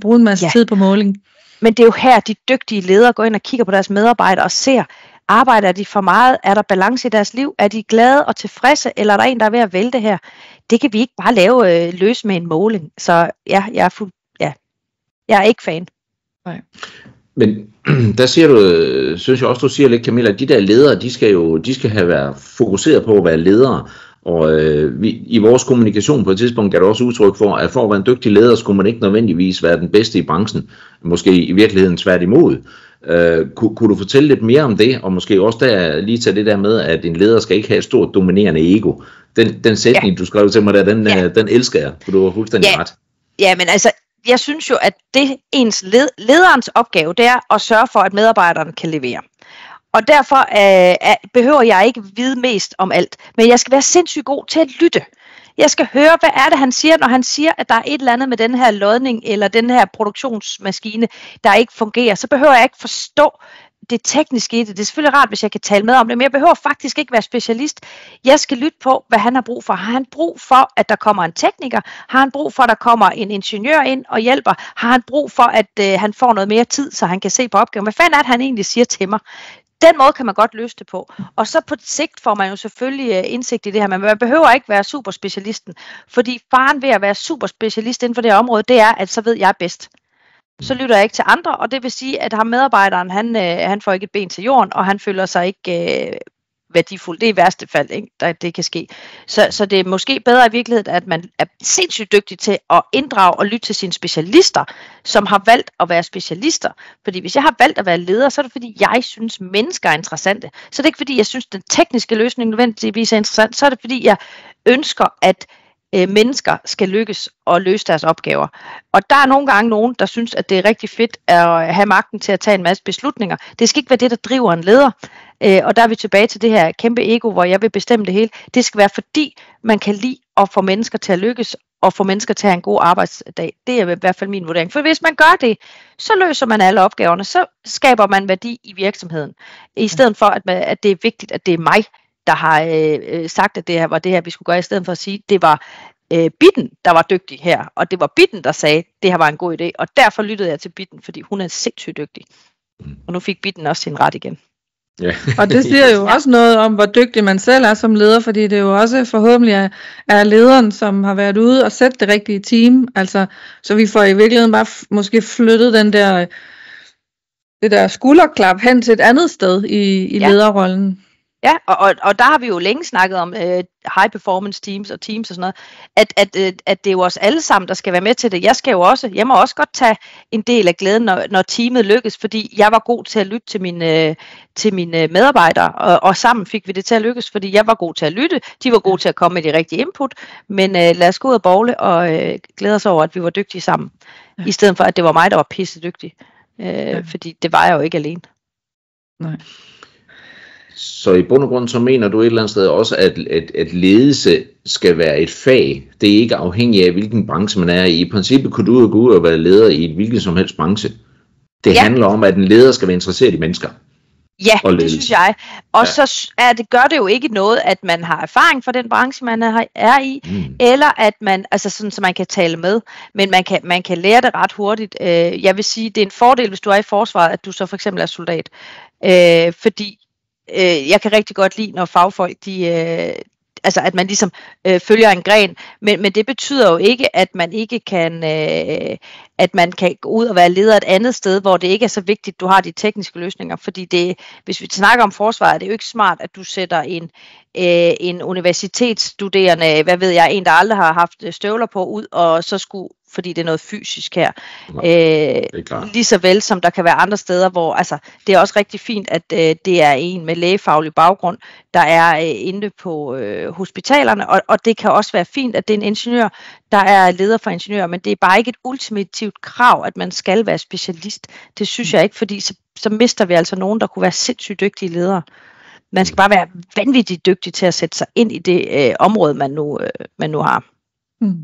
bruge en masse tid på måling. Men det er jo her, de dygtige ledere går ind og kigger på deres medarbejdere og ser, arbejder de for meget? Er der balance i deres liv? Er de glade og tilfredse? Eller er der en, der er ved at vælte her? Det kan vi ikke bare løse med en måling. Så ja, jeg er ikke fan. Nej. Men der siger du, synes jeg også, du siger lidt, Camilla, at de der ledere, de skal have været fokuseret på at være ledere, Og i vores kommunikation på et tidspunkt er der også udtryk for, at for at være en dygtig leder, skulle man ikke nødvendigvis være den bedste i branchen. Måske i virkeligheden tværtimod. Kunne du fortælle lidt mere om det, og måske også der lige tage det der med, at en leder skal ikke have et stort dominerende ego. Den sætning, du skrev til mig der, den elsker jeg, for du har fuldstændig ret. Ja, men altså, jeg synes jo, at det ens lederens opgave, det er at sørge for, at medarbejderne kan levere. Og derfor behøver jeg ikke vide mest om alt, men jeg skal være sindssygt god til at lytte. Jeg skal høre, hvad er det, han siger, når han siger, at der er et eller andet med den her lodning, eller den her produktionsmaskine, der ikke fungerer. Så behøver jeg ikke forstå det tekniske i det. Det er selvfølgelig rart, hvis jeg kan tale med om det, men jeg behøver faktisk ikke være specialist. Jeg skal lytte på, hvad han har brug for. Har han brug for, at der kommer en tekniker? Har han brug for, at der kommer en ingeniør ind og hjælper? Har han brug for, at han får noget mere tid, så han kan se på opgaven? Hvad fanden er det, han egentlig siger til mig? Den måde kan man godt løse det på. Og så på sigt får man jo selvfølgelig indsigt i det her, men man behøver ikke være superspecialisten. Fordi faren ved at være superspecialist inden for det her område, det er, at så ved jeg bedst. Så lytter jeg ikke til andre, og det vil sige, at ham medarbejderen, han får ikke et ben til jorden, og han føler sig ikke værdifuld. Det er i værste fald, ikke? Det kan ske. Så det er måske bedre i virkeligheden, at man er sindssygt dygtig til at inddrage og lytte til sine specialister, som har valgt at være specialister. Fordi hvis jeg har valgt at være leder, så er det fordi, jeg synes, mennesker er interessante. Så det er ikke fordi, jeg synes, den tekniske løsning nødvendigvis er interessant. Så er det fordi, jeg ønsker, at mennesker skal lykkes og løse deres opgaver. Og der er nogle gange nogen, der synes, at det er rigtig fedt at have magten til at tage en masse beslutninger. Det skal ikke være det, der driver en leder. Og der er vi tilbage til det her kæmpe ego, hvor jeg vil bestemme det hele. Det skal være fordi, man kan lide at få mennesker til at lykkes, og få mennesker til at have en god arbejdsdag. Det er i hvert fald min vurdering. For hvis man gør det, så løser man alle opgaverne. Så skaber man værdi i virksomheden. I stedet for, at det er vigtigt, at det er mig, der har sagt, at det her var det her, vi skulle gøre, i stedet for at sige, at det var Bitten, der var dygtig her, og det var Bitten, der sagde, at det her var en god idé, og derfor lyttede jeg til Bitten, fordi hun er sindssygt dygtig. Og nu fik Bitten også sin ret igen. Ja. Og det siger jo også noget om, hvor dygtig man selv er som leder, fordi det er jo også forhåbentlig er lederen, som har været ude og sætte det rigtige team, altså, så vi får i virkeligheden bare måske flyttet det der skulderklap hen til et andet sted i lederrollen. Ja, og der har vi jo længe snakket om high performance teams og teams og sådan noget, at det er jo os alle sammen, der skal være med til det. Jeg må også godt tage en del af glæden, når teamet lykkes, fordi jeg var god til at lytte til mine medarbejdere, og sammen fik vi det til at lykkes, fordi jeg var god til at lytte, de var gode til at komme med de rigtige input, men lad os gå ud og bowle og glæde os over, at vi var dygtige sammen, i stedet for, at det var mig, der var pisse dygtig, fordi det var jeg jo ikke alene. Nej. Så i bund og grund, så mener du et eller andet sted også, at ledelse skal være et fag. Det er ikke afhængigt af, hvilken branche man er i. I princippet kunne du jo gå ud og være leder i hvilken som helst branche. Det handler om, at en leder skal være interesseret i mennesker. Ja, det synes jeg. Og så gør det jo ikke noget, at man har erfaring for den branche, man er i, eller at man, altså sådan, så man kan tale med, men man kan lære det ret hurtigt. Jeg vil sige, det er en fordel, hvis du er i forsvaret, at du så for eksempel er soldat. Fordi jeg kan rigtig godt lide, når fagfolk, altså at man ligesom følger en gren, men det betyder jo ikke, at man ikke kan, at man kan gå ud og være leder et andet sted, hvor det ikke er så vigtigt, du har de tekniske løsninger, fordi hvis vi snakker om forsvaret, er det jo ikke smart, at du sætter en universitetsstuderende, hvad ved jeg, en der aldrig har haft støvler på ud, og så skulle, fordi det er noget fysisk her. Lige så vel som der kan være andre steder, hvor altså, det er også rigtig fint, at det er en med lægefaglig baggrund, der er inde på hospitalerne, og det kan også være fint, at det er en ingeniør, der er leder for ingeniører, men det er bare ikke et ultimativt krav, at man skal være specialist. Det synes jeg ikke, fordi så mister vi altså nogen, der kunne være sindssygt dygtige ledere. Man skal bare være vanvittigt dygtig til at sætte sig ind i det område, man nu har.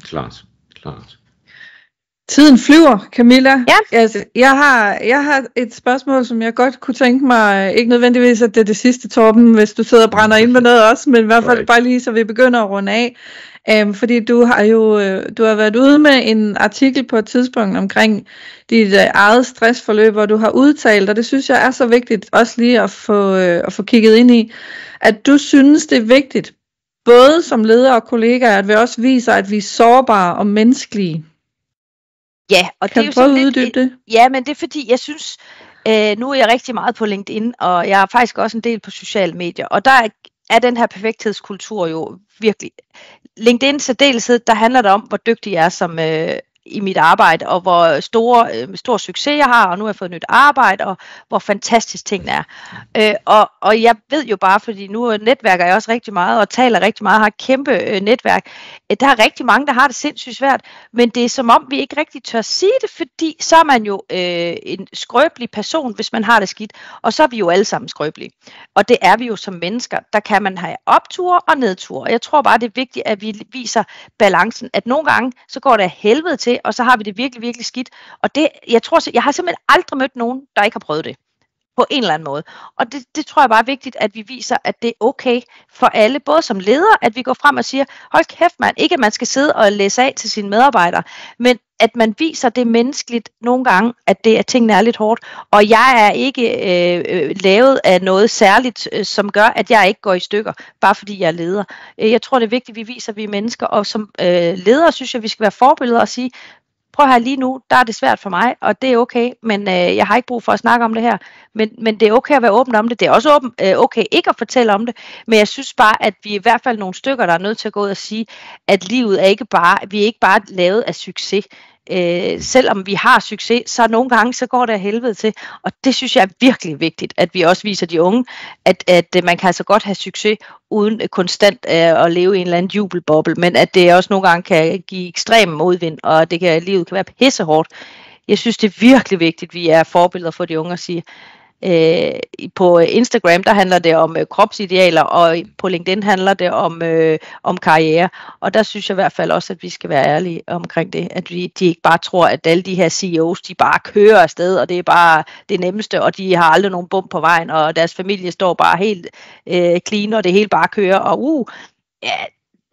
Klart. Tiden flyver, Camilla. Ja. Altså, jeg har et spørgsmål, som jeg godt kunne tænke mig, ikke nødvendigvis, at det er det sidste, Torben, hvis du sidder og brænder ind med noget også, men i hvert fald bare lige, så vi begynder at runde af. Fordi du har været ude med en artikel på et tidspunkt omkring dit eget stressforløb, hvor du har udtalt, og det synes jeg er så vigtigt, også lige at få kigget ind i, at du synes, det er vigtigt, både som leder og kollegaer, at vi også viser, at vi er sårbare og menneskelige. Ja, og kan det er jo prøve at uddybe det? Ja, men det er fordi, jeg synes, nu er jeg rigtig meget på LinkedIn, og jeg er faktisk også en del på sociale medier, og der er den her perfekthedskultur jo virkelig. LinkedIn særdeleshed, der handler det om, hvor dygtig jeg er som i mit arbejde, og hvor stor succes jeg har, og nu har jeg fået nyt arbejde, og hvor fantastisk tingene er. Og jeg ved jo bare, fordi nu netværker jeg også rigtig meget, og taler rigtig meget, har et kæmpe netværk. Der er rigtig mange, der har det sindssygt svært, men det er som om, vi ikke rigtig tør sige det, fordi så er man jo en skrøbelig person, hvis man har det skidt, og så er vi jo alle sammen skrøbelige. Og det er vi jo som mennesker. Der kan man have opture og nedture, og jeg tror bare, det er vigtigt, at vi viser balancen, at nogle gange, så går det af helvede til, og så har vi det virkelig, virkelig skidt. Og det, jeg har simpelthen aldrig mødt nogen, der ikke har prøvet det. På en eller anden måde. Og det tror jeg bare er vigtigt, at vi viser, at det er okay for alle, både som ledere, at vi går frem og siger, hold kæft mand, ikke at man skal sidde og læse af til sine medarbejdere, men at man viser det menneskeligt nogle gange, at tingene er lidt hårdt. Og jeg er ikke lavet af noget særligt, som gør, at jeg ikke går i stykker, bare fordi jeg er leder. Jeg tror, det er vigtigt, at vi viser, at vi er mennesker, og som ledere synes jeg, vi skal være forbilleder og sige, prøv her lige nu, der er det svært for mig, og det er okay, men jeg har ikke brug for at snakke om det her. Men det er okay at være åben om det. Det er også okay ikke at fortælle om det, men jeg synes bare, at vi er i hvert fald nogle stykker, der er nødt til at gå ud og sige, at livet er ikke bare, vi er ikke bare lavet af succes. Selvom vi har succes, så nogle gange så går det af helvede til, og det synes jeg er virkelig vigtigt, at vi også viser de unge, at man kan altså godt have succes uden konstant at leve i en eller anden jubelboble, men at det også nogle gange kan give ekstrem modvind, og at livet kan være pissehårdt. Jeg synes det er virkelig vigtigt, at vi er forbilleder for de unge at sige. På Instagram der handler det om kropsidealer, og på LinkedIn handler det om karriere, og der synes jeg i hvert fald også, at vi skal være ærlige omkring det, at de ikke bare tror, at alle de her CEOs, de bare kører afsted, og det er bare det nemmeste, og de har aldrig nogen bump på vejen, og deres familie står bare helt clean, og det hele bare kører, og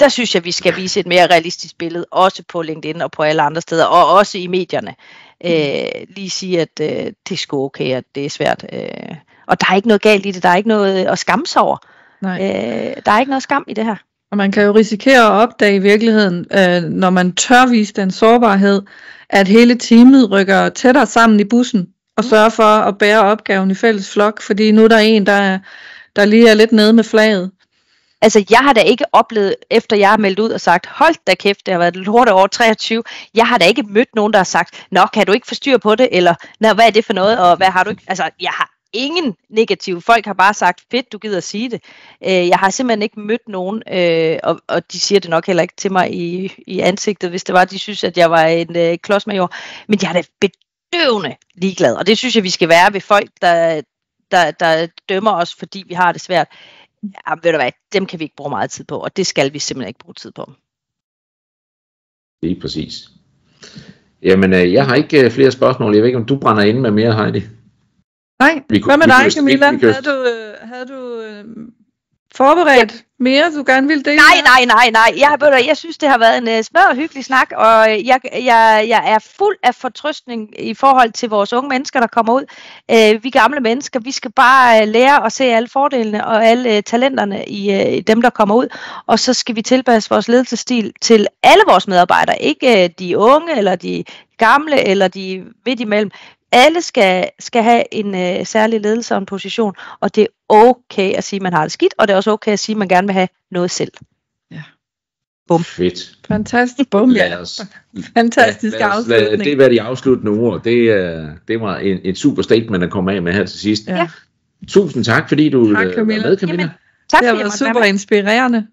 der synes jeg, vi skal vise et mere realistisk billede, også på LinkedIn og på alle andre steder, og også i medierne. Lige sige, at det er sgu okay, at det er svært. Og der er ikke noget galt i det, der er ikke noget at skamme sig over. Der er ikke noget skam i det her. Og man kan jo risikere at opdage i virkeligheden, når man tør vise den sårbarhed, at hele teamet rykker tættere sammen i bussen, og sørger for at bære opgaven i fælles flok, fordi nu er der en, der lige er lidt nede med flaget. Altså, jeg har da ikke oplevet, efter jeg har meldt ud og sagt, hold da kæft, det har været lortet over 23, jeg har da ikke mødt nogen, der har sagt, nå, kan du ikke få styr på det, eller, nå, hvad er det for noget, og hvad har du ikke, altså, jeg har ingen negative, folk har bare sagt, fedt, du gider at sige det. Jeg har simpelthen ikke mødt nogen, og de siger det nok heller ikke til mig i ansigtet, hvis det var, de synes, at jeg var en klodsmajor, men jeg er da bedøvende ligeglad, og det synes jeg, vi skal være ved folk, der dømmer os, fordi vi har det svært. Ja, ved du hvad, dem kan vi ikke bruge meget tid på, og det skal vi simpelthen ikke bruge tid på. Lige præcis. Jamen, jeg har ikke flere spørgsmål. Jeg ved ikke, om du brænder inde med mere, Heidi? Nej, hvad med dig, Camilla? Havde du forberedt mere, du gerne ville dele? Nej. Jeg synes, det har været en smør og hyggelig snak, og jeg er fuld af fortrøstning i forhold til vores unge mennesker, der kommer ud. Vi gamle mennesker, vi skal bare lære at se alle fordelene og alle talenterne i dem, der kommer ud, og så skal vi tilpasse vores ledelsesstil til alle vores medarbejdere, ikke de unge, eller de gamle, eller de midt imellem. Alle skal have en særlig ledelse og en position, og det er okay at sige, at man har det skidt, og det er også okay at sige, at man gerne vil have noget selv. Ja. Bum. Fedt. Fantastisk. Bum, ja. Fantastisk afslutning. Det var de afsluttende ord. Det var et super statement at komme af med her til sidst. Ja. Tusind tak, fordi du var med, Camilla. Jamen, tak, det har været super inspirerende.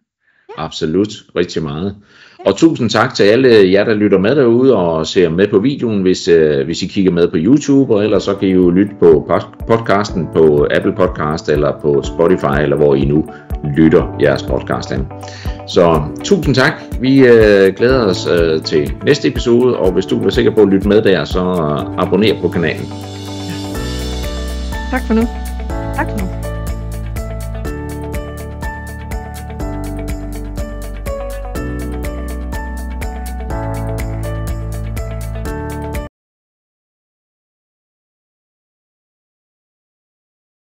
Ja. Absolut. Rigtig meget. Og tusind tak til alle jer, der lytter med derude og ser med på videoen, hvis I kigger med på YouTube, og ellers så kan I jo lytte på podcasten på Apple Podcast eller på Spotify, eller hvor I nu lytter jeres podcast hen. Så tusind tak. Vi glæder os til næste episode, og hvis du er sikker på at lytte med der, så abonner på kanalen. Tak for nu. Tak for nu.